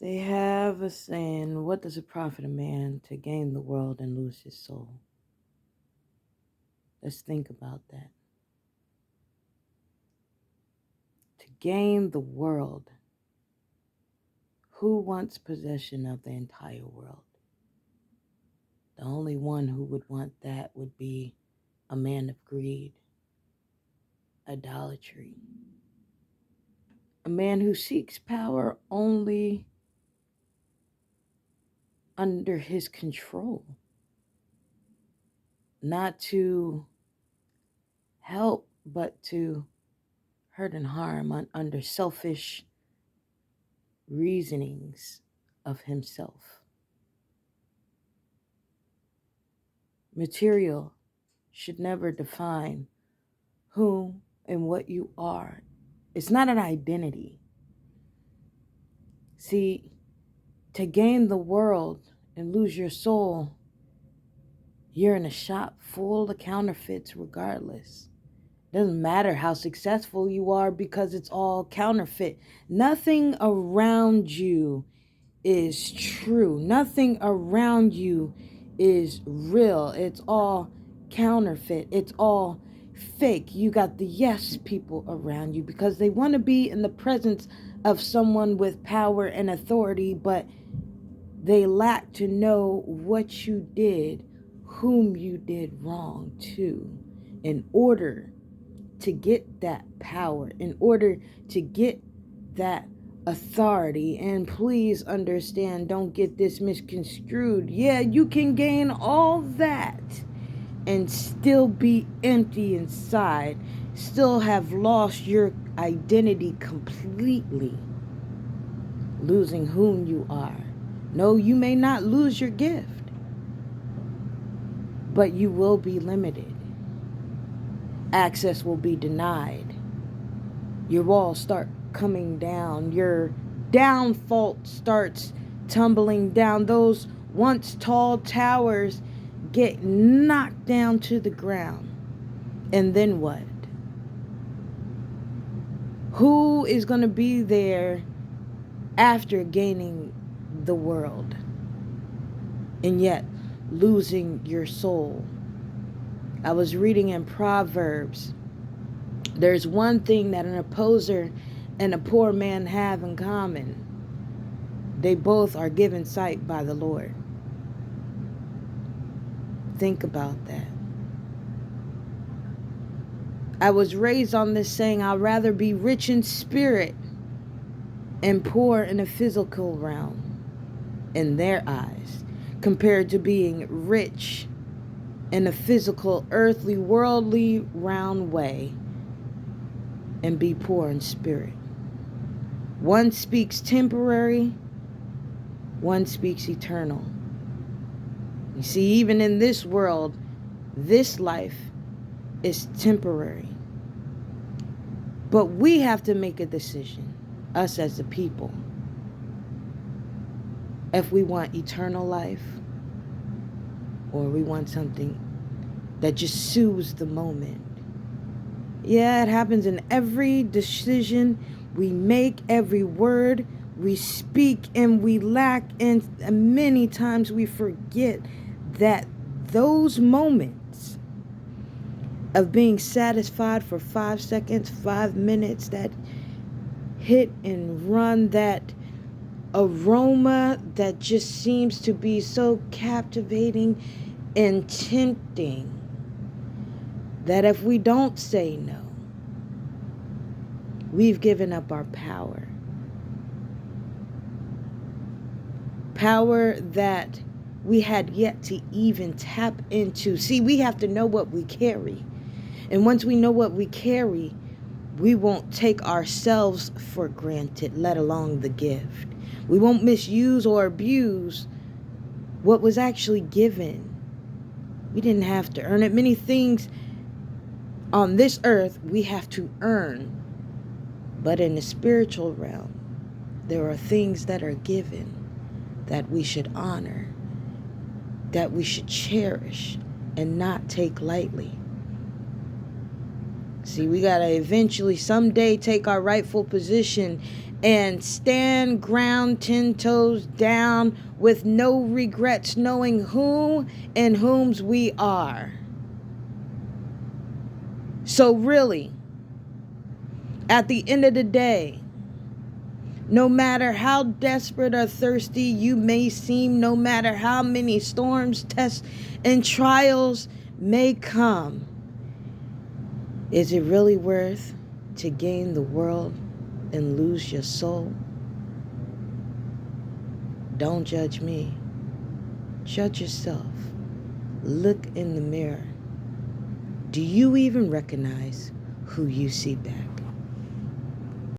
They have a saying, what does it profit a man to gain the world and lose his soul? Let's think about that. To gain the world, who wants possession of the entire world? The only one who would want that would be a man of greed, idolatry. A man who seeks power only under his control, not to help, but to hurt and harm under selfish reasonings of himself. Material should never define who and what you are. It's not an identity. See, to gain the world and lose your soul, you're in a shop full of counterfeits regardless. Doesn't matter how successful you are because it's all counterfeit. Nothing around you is true. Nothing around you is real. It's all counterfeit. It's all fake. You got the yes people around you because they want to be in the presence of someone with power and authority, but they lack to know what you did, whom you did wrong to, in order to get that power, in order to get that authority. And please understand, don't get this misconstrued. Yeah, you can gain all that and still be empty inside, still have lost your identity completely, losing whom you are. No, you may not lose your gift, but you will be limited. Access will be denied. Your walls start coming down. Your downfall starts tumbling down. Those once tall towers get knocked down to the ground. And then what? Who is going to be there after gaining the world and yet losing your soul? I was reading in Proverbs. There's one thing that an opposer and a poor man have in common. They both are given sight by the Lord. Think about that. I was raised on this saying, I'd rather be rich in spirit and poor in a physical realm in their eyes, compared to being rich in a physical, earthly, worldly, round way and be poor in spirit. One speaks temporary, one speaks eternal. You see, even in this world, this life is temporary. But we have to make a decision, us as a people, if we want eternal life or we want something that just soothes the moment. Yeah, it happens in every decision we make, every word we speak, and we lack, and many times we forget that those moments of being satisfied for 5 seconds, 5 minutes, that hit and run, that aroma that just seems to be so captivating and tempting, that if we don't say no, we've given up our power. Power that we had yet to even tap into. See, we have to know what we carry. And once we know what we carry, we won't take ourselves for granted, let alone the gift. We won't misuse or abuse what was actually given. We didn't have to earn it. Many things on this earth we have to earn. But in the spiritual realm, there are things that are given that we should honor, that we should cherish and not take lightly. See, we got to eventually someday take our rightful position and stand ground 10 toes down with no regrets, knowing who and whom's we are. So really, at the end of the day, no matter how desperate or thirsty you may seem, no matter how many storms, tests, and trials may come, is it really worth to gain the world and lose your soul? Don't judge me. Judge yourself. Look in the mirror. Do you even recognize who you see back?